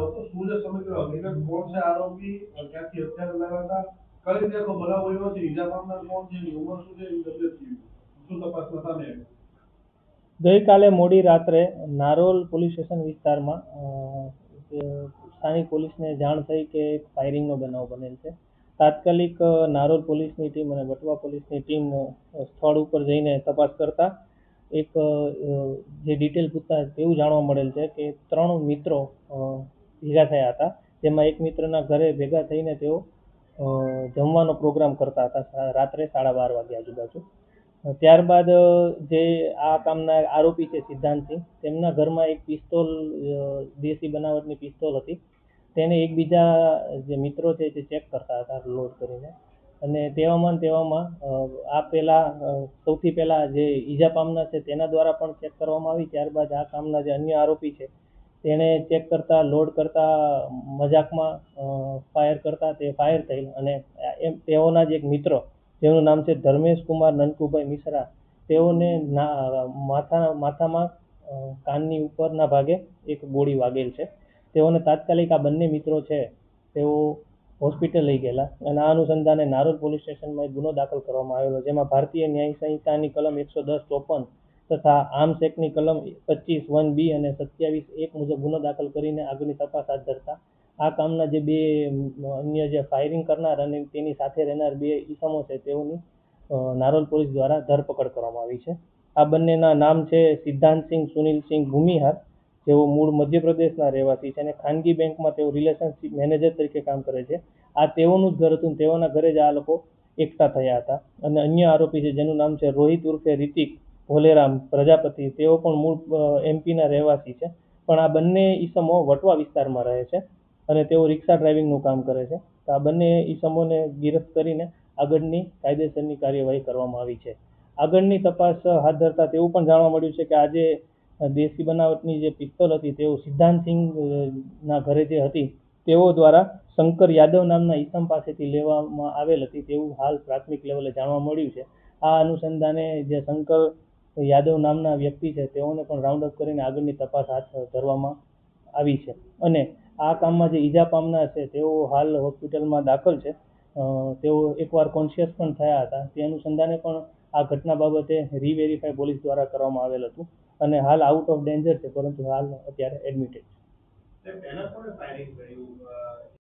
હતો શું છે સમગ્ર હકીકત કોણ છે આરોપી ક્યાંથી હથિયાર લાવ્યા હતા કઈ રીતે આખો બનાવ બન્યો છે ઈજા પામનાર કોણ છે એની ઉંમર શું છે એની તબિયત કેવી શું તપાસમાં સામે આવી ગઈકાલે મોડી રાત્રે નારોલ પોલીસ સ્ટેશન વિસ્તારમાં સ્થાનિક પોલીસને જાણ થઈ કે એક ફાયરિંગનો બનાવ બનેલ છે. તાત્કાલિક નારોલ પોલીસની ટીમ અને વટવા પોલીસની ટીમ સ્થળ ઉપર જઈને તપાસ કરતા એક જે ડિટેલ પૂછતા એવું જાણવા મળેલ છે કે 3 મિત્રો ભેગા થયા હતા, જેમાં એક મિત્રના ઘરે ભેગા થઈને તેઓ જમવાનો પ્રોગ્રામ કરતા હતા રાત્રે 12:30 વાગ્યા આજુબાજુ. ત્યારબાદ જે આ કામના આરોપી છે સિદ્ધાંતસિંહ, તેમના ઘરમાં એક પિસ્તોલ, દેશી બનાવટની પિસ્તોલ હતી. તેને એકબીજા જે મિત્રો છે તે ચેક કરતા હતા લોડ કરીને, અને તેવામાં આ સૌથી પહેલા જે ઈજા પામનાર છે તેના દ્વારા પણ ચેક કરવામાં આવી. ત્યારબાદ આ કામના જે અન્ય આરોપી છે તેને ચેક કરતા, લોડ કરતા, મજાકમાં ફાયર કરતા તે ફાયર થયેલ, અને તેઓના જ એક મિત્ર જેનું નામ છે ધર્મેશ કુમાર નનકુભાઈ મિશ્રા, તેઓને માથામાં કાનની ઉપરના ભાગે એક ગોળી વાગેલ છે. તેઓને તાત્કાલિક આ બંને મિત્રો છે તેઓ હોસ્પિટલ લઈ ગયેલા, અને આ અનુસંધાને નારોલ પોલીસ સ્ટેશનમાં એક ગુનો દાખલ કરવામાં આવેલો, જેમાં ભારતીય ન્યાય સંહિતાની કલમ 110-54 તથા આર્મ્સ એક્ટની કલમ 25(1)B અને 27(1) મુજબ ગુનો દાખલ કરીને આગળની તપાસ હાથ ધરતા આ કામના જે બે અન્ય જે ફાયરિંગ કરનાર અને તેની સાથે રહેનાર બે ઈસમો છે તેઓની નારોલ પોલીસ દ્વારા ધરપકડ કરવામાં આવી છે. આ બંનેના નામ છે સિદ્ધાંતસિંહ સુનિલસિંહ ભૂમિહાર, જેઓ મૂળ મધ્યપ્રદેશના રહેવાસી છે અને ખાનગી બેંકમાં તેઓ રિલેશનશિપ મેનેજર તરીકે કામ કરે છે. આ તેઓનું જ ઘર હતું, તેઓના ઘરે જ આ લોકો એકઠા થયા હતા. અને અન્ય આરોપી છે જેનું નામ છે રોહિત ઉર્ફે રિતિક ભોલેરામ પ્રજાપતિ, તેઓ પણ મૂળ એમપીના રહેવાસી છે, પણ આ બંને ઈસમો વટવા વિસ્તારમાં રહે છે અને તેઓ રિક્ષા ડ્રાઇવિંગનું કામ કરે છે. તો આ બંને ઈસમોને ગિરફ્ત કરીને આગળની કાયદેસરની કાર્યવાહી કરવામાં આવી છે. આગળની તપાસ હાથ ધરતા તેવું પણ જાણવા મળ્યું છે કે આજે દેશી બનાવટની જે પિસ્તોલ હતી તેઓ સિદ્ધાંતસિંહના ઘરે જે હતી તેઓ દ્વારા શંકર યાદવ નામના ઈસમ પાસેથી લેવામાં આવેલ હતી તેવું હાલ પ્રાથમિક લેવલે જાણવા મળ્યું છે. આ અનુસંધાને જે શંકર યાદવ નામના વ્યક્તિ છે તેઓને પણ રાઉન્ડ અપ કરીને આગળની તપાસ હાથ ધરવામાં આવી છે. અને આ કામમાં જે ઈજા પામનાર છે તેઓ હાલ હોસ્પિટલમાં દાખલ છે. તેઓ એકવાર કોન્શિયસ પણ થયા હતા. તે અનુસંધાને પણ આ ઘટના બાબતે રીવેરીફાઈ પોલીસ દ્વારા કરવામાં આવેલ હતું અને હાલ આઉટ ઓફ ડેન્જર છે, પરંતુ હાલ અત્યારે એડમિટેડ છે.